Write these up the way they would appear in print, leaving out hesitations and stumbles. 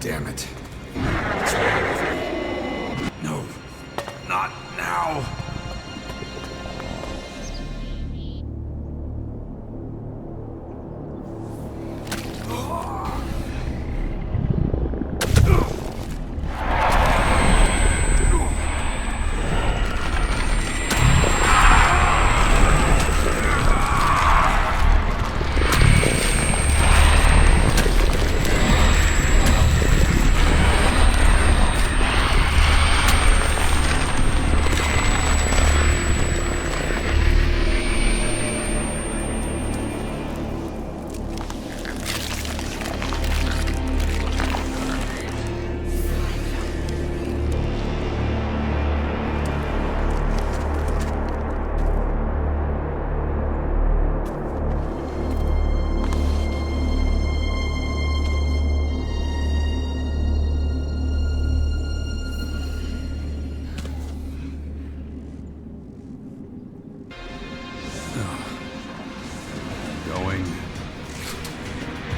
Damn it. What's wrong with me? No, not now.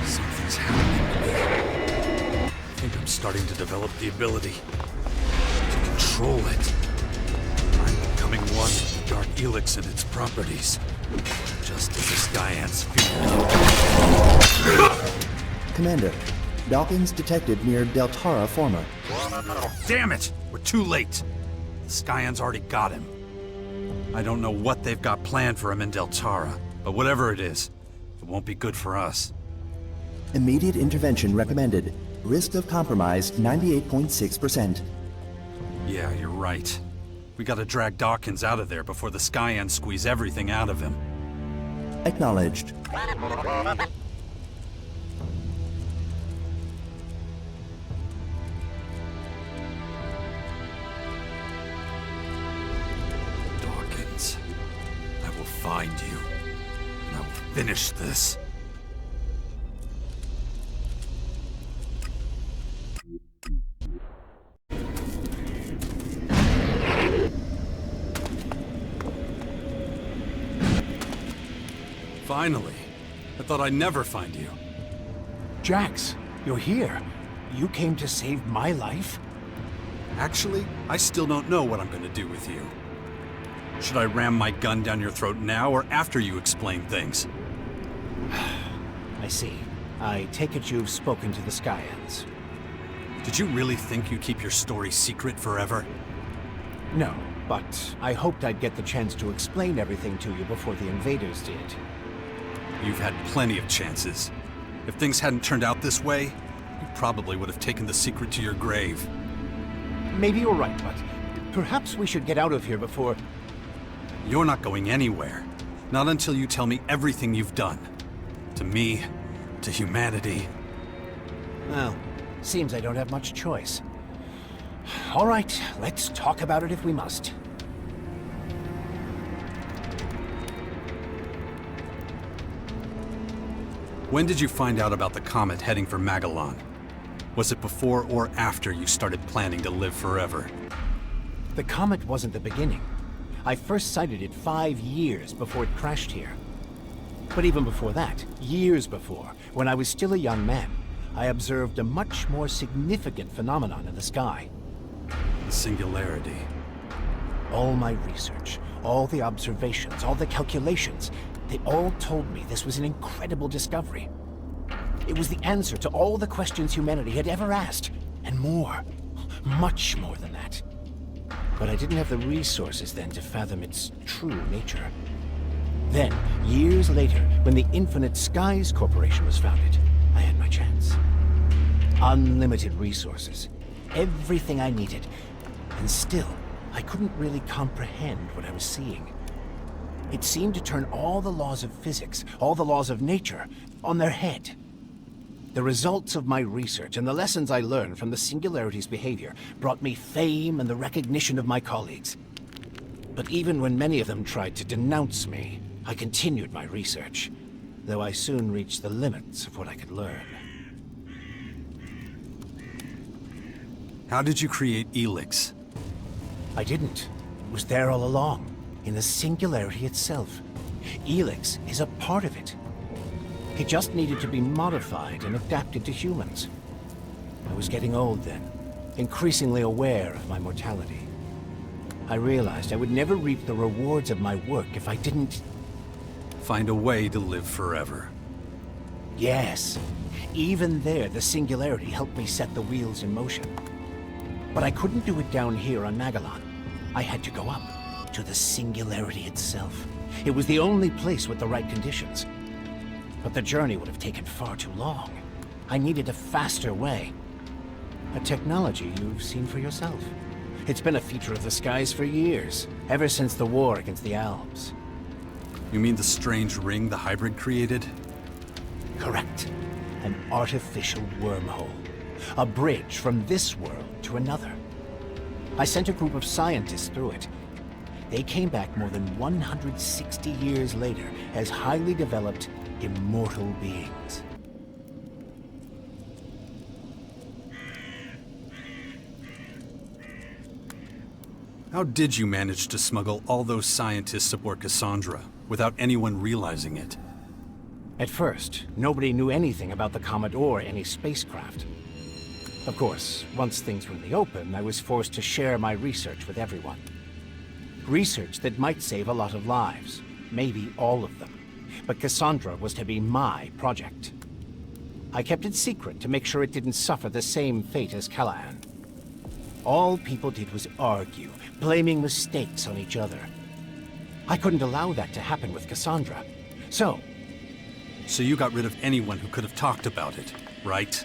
Something's happening to me. I think I'm starting to develop the ability to control it. I'm becoming one with the Dark Elex and its properties, just as the Sky Ants feared. Commander, Dawkins detected near Deltara Forma. Damn it! We're too late. The Sky Ants already got him. I don't know what they've got planned for him in Deltara, but whatever it is, it won't be good for us. Immediate intervention recommended. Risk of compromise 98.6%. Yeah, you're right. We gotta drag Dawkins out of there before the Sky Ants squeeze everything out of him. Acknowledged. Dawkins, I will find you, and I will finish this. Finally. I thought I'd never find you. Jax, you're here. You came to save my life? Actually, I still don't know what I'm gonna do with you. Should I ram my gun down your throat now or after you explain things? I see. I take it you've spoken to the Sky Ants. Did you really think you'd keep your story secret forever? No, but I hoped I'd get the chance to explain everything to you before the invaders did. You've had plenty of chances. If things hadn't turned out this way, you probably would have taken the secret to your grave. Maybe you're right, but perhaps we should get out of here before... You're not going anywhere. Not until you tell me everything you've done. To me, to humanity. Well, seems I don't have much choice. All right, let's talk about it if we must. When did you find out about the comet heading for Magellan? Was it before or after you started planning to live forever? The comet wasn't the beginning. I first sighted it 5 years before it crashed here. But even before that, years before, when I was still a young man, I observed a much more significant phenomenon in the sky. The singularity. All my research, all the observations, all the calculations, they all told me this was an incredible discovery. It was the answer to all the questions humanity had ever asked, and more. Much more than that. But I didn't have the resources then to fathom its true nature. Then, years later, when the Infinite Skies Corporation was founded, I had my chance. Unlimited resources. Everything I needed. And still, I couldn't really comprehend what I was seeing. It seemed to turn all the laws of physics, all the laws of nature, on their head. The results of my research and the lessons I learned from the Singularity's behavior brought me fame and the recognition of my colleagues. But even when many of them tried to denounce me, I continued my research, though I soon reached the limits of what I could learn. How did you create Elex? I didn't. It was there all along, in the Singularity itself. Elex is a part of it. It just needed to be modified and adapted to humans. I was getting old then, increasingly aware of my mortality. I realized I would never reap the rewards of my work if I didn't... Find a way to live forever. Yes. Even there, the singularity helped me set the wheels in motion. But I couldn't do it down here on Magellan. I had to go up, to the singularity itself. It was the only place with the right conditions. But the journey would have taken far too long. I needed a faster way. A technology you've seen for yourself. It's been a feature of the skies for years, ever since the war against the Alps. You mean the strange ring the hybrid created? Correct. An artificial wormhole. A bridge from this world to another. I sent a group of scientists through it. They came back more than 160 years later as highly developed, immortal beings. How did you manage to smuggle all those scientists aboard Cassandra without anyone realizing it? At first, nobody knew anything about the comet or any spacecraft. Of course, once things were in the open, I was forced to share my research with everyone. Research that might save a lot of lives, maybe all of them. But Cassandra was to be my project. I kept it secret to make sure it didn't suffer the same fate as Callahan. All people did was argue, blaming mistakes on each other. I couldn't allow that to happen with Cassandra. So you got rid of anyone who could have talked about it, right?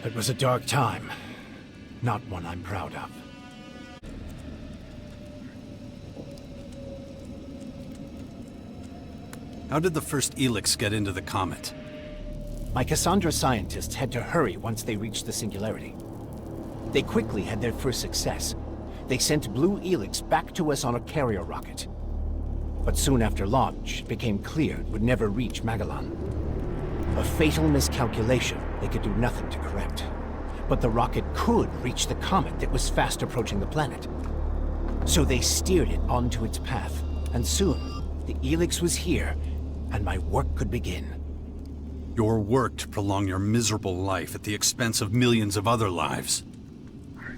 it was a dark time. Not one I'm proud of. How did the first Elex get into the comet? My Cassandra scientists had to hurry once they reached the singularity. They quickly had their first success. They sent Blue Elex back to us on a carrier rocket. But soon after launch, it became clear it would never reach Magellan. A fatal miscalculation they could do nothing to correct. But the rocket could reach the comet that was fast approaching the planet. So they steered it onto its path, and soon, the Elex was here, and my work could begin. Your work to prolong your miserable life at the expense of millions of other lives.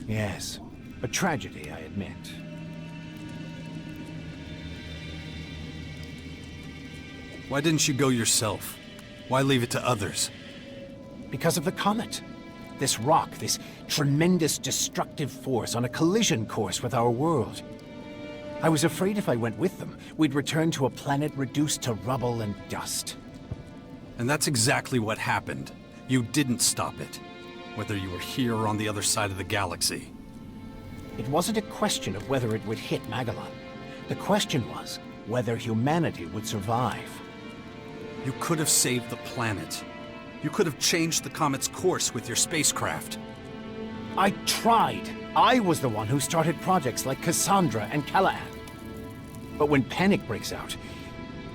Yes, a tragedy, I admit. Why didn't you go yourself? Why leave it to others? Because of the comet. This rock, this tremendous destructive force on a collision course with our world. I was afraid if I went with them, we'd return to a planet reduced to rubble and dust. And that's exactly what happened. You didn't stop it. Whether you were here or on the other side of the galaxy. It wasn't a question of whether it would hit Magellan. The question was whether humanity would survive. You could have saved the planet. You could have changed the comet's course with your spacecraft. I tried. I was the one who started projects like Cassandra and Callahan. But when panic breaks out,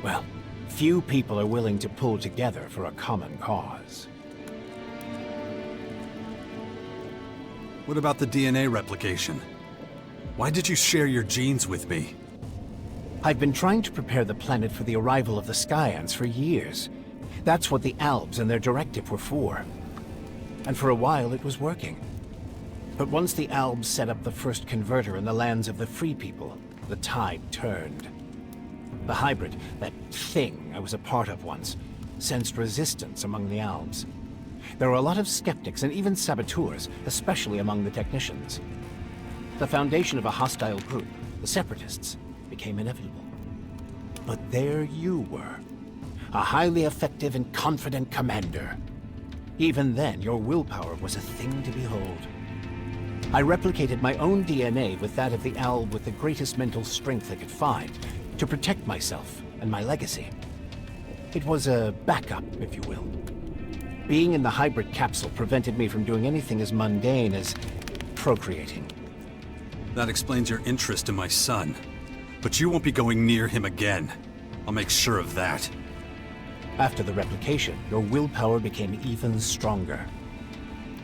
well, few people are willing to pull together for a common cause. What about the DNA replication? Why did you share your genes with me? I've been trying to prepare the planet for the arrival of the Skyans for years. That's what the Alps and their directive were for. And for a while it was working. But once the Alps set up the first converter in the lands of the Free People, the tide turned. The hybrid, that thing I was a part of once, sensed resistance among the Alps. There were a lot of skeptics and even saboteurs, especially among the technicians. The foundation of a hostile group, the Separatists, became inevitable. But there you were, a highly effective and confident commander. Even then, your willpower was a thing to behold. I replicated my own DNA with that of the Alb with the greatest mental strength I could find to protect myself and my legacy. It was a backup, if you will. Being in the hybrid capsule prevented me from doing anything as mundane as procreating. That explains your interest in my son. But you won't be going near him again. I'll make sure of that. After the replication, your willpower became even stronger.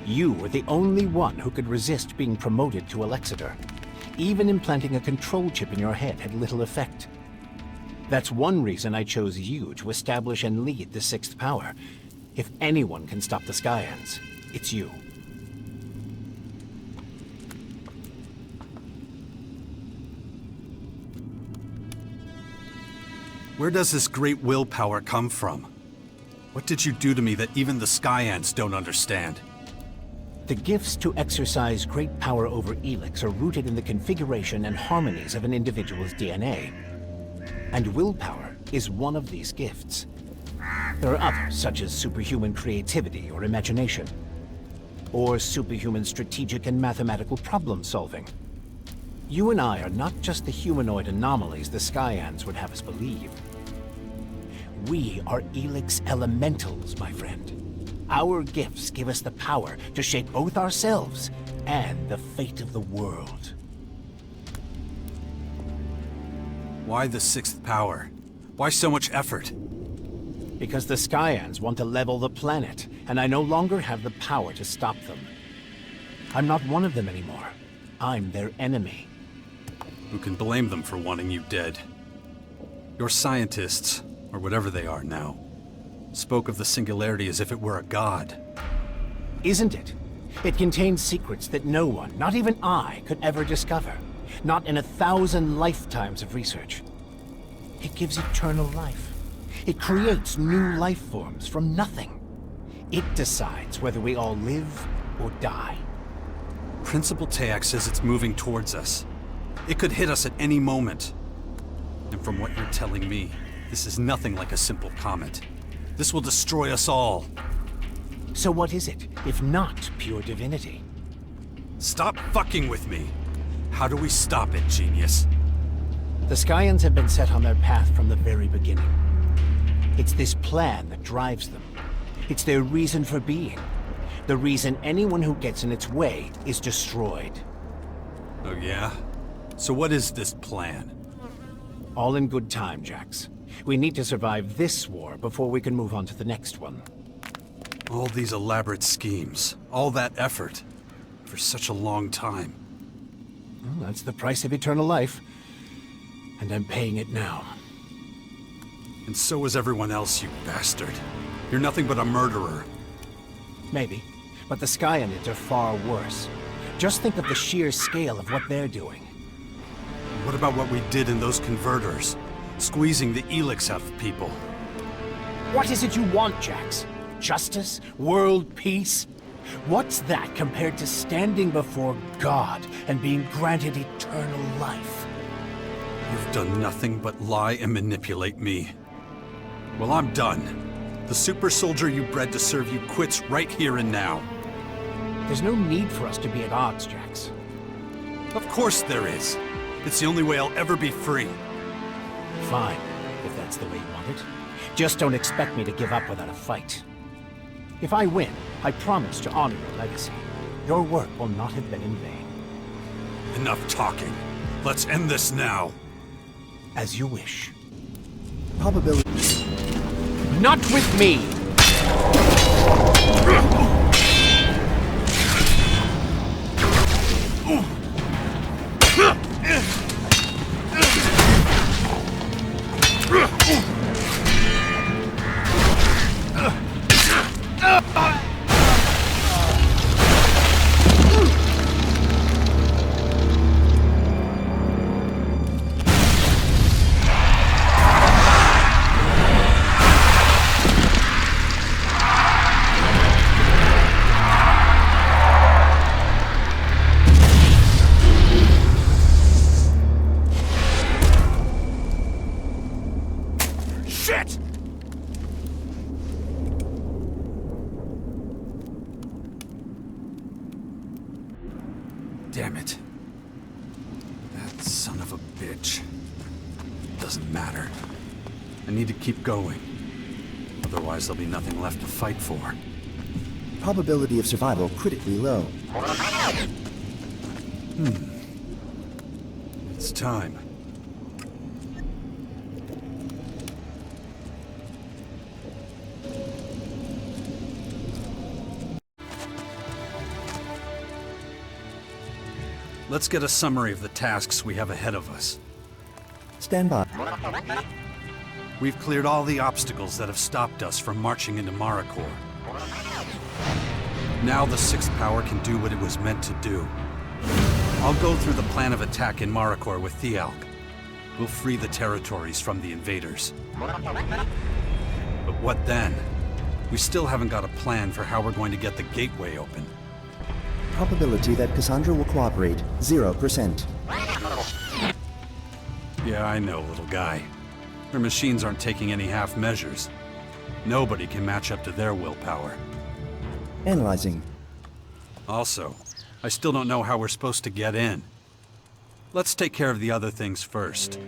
You were the only one who could resist being promoted to Alexander. Even implanting a control chip in your head had little effect. That's one reason I chose you to establish and lead the Sixth Power. If anyone can stop the Skyans, it's you. Where does this great willpower come from? What did you do to me that even the Sky Ants don't understand? The gifts to exercise great power over Elex are rooted in the configuration and harmonies of an individual's DNA. And willpower is one of these gifts. There are others, such as superhuman creativity or imagination, or superhuman strategic and mathematical problem solving. You and I are not just the humanoid anomalies the Sky Ants would have us believe. We are Elex elementals, my friend. Our gifts give us the power to shape both ourselves and the fate of the world. Why the sixth power? Why so much effort? Because the Sky Ants want to level the planet, and I no longer have the power to stop them. I'm not one of them anymore. I'm their enemy. Who can blame them for wanting you dead? Your scientists, or whatever they are now, spoke of the singularity as if it were a god. Isn't it? It contains secrets that no one, not even I, could ever discover. Not in 1,000 lifetimes of research. It gives eternal life. It creates new life forms from nothing. It decides whether we all live or die. Principal Tayak says it's moving towards us. It could hit us at any moment. And from what you're telling me, this is nothing like a simple comet. This will destroy us all. So what is it, if not pure divinity? Stop fucking with me. How do we stop it, genius? The Skyans have been set on their path from the very beginning. It's this plan that drives them. It's their reason for being. The reason anyone who gets in its way is destroyed. Oh yeah? So what is this plan? All in good time, Jax. We need to survive this war before we can move on to the next one. All these elaborate schemes, all that effort, for such a long time. Well, that's the price of eternal life. And I'm paying it now. And so is everyone else, you bastard. You're nothing but a murderer. Maybe. But the Skyanids are far worse. Just think of the sheer scale of what they're doing. What about what we did in those converters? Squeezing the Elex out of people. What is it you want, Jax? Justice? World peace? What's that compared to standing before God and being granted eternal life? You've done nothing but lie and manipulate me. Well, I'm done. The super soldier you bred to serve you quits right here and now. There's no need for us to be at odds, Jax. Of course there is. It's the only way I'll ever be free. Fine, if that's the way you want it. Just don't expect me to give up without a fight. If I win, I promise to honor your legacy. Your work will not have been in vain. Enough talking. Let's end this now. As you wish. Probability. Not with me! Shit! Damn it. That son of a bitch. Doesn't matter. I need to keep going. Otherwise there'll be nothing left to fight for. Probability of survival critically low. It's time. Let's get a summary of the tasks we have ahead of us. Stand by. We've cleared all the obstacles that have stopped us from marching into Marikor. Now the sixth power can do what it was meant to do. I'll go through the plan of attack in Marikor with Thialk. We'll free the territories from the invaders. But what then? We still haven't got a plan for how we're going to get the gateway open. Probability that Cassandra will cooperate, 0%. Yeah, I know, little guy. Her machines aren't taking any half measures. Nobody can match up to their willpower. Analyzing. Also, I still don't know how we're supposed to get in. Let's take care of the other things first.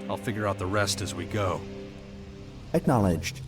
I'll figure out the rest as we go. Acknowledged.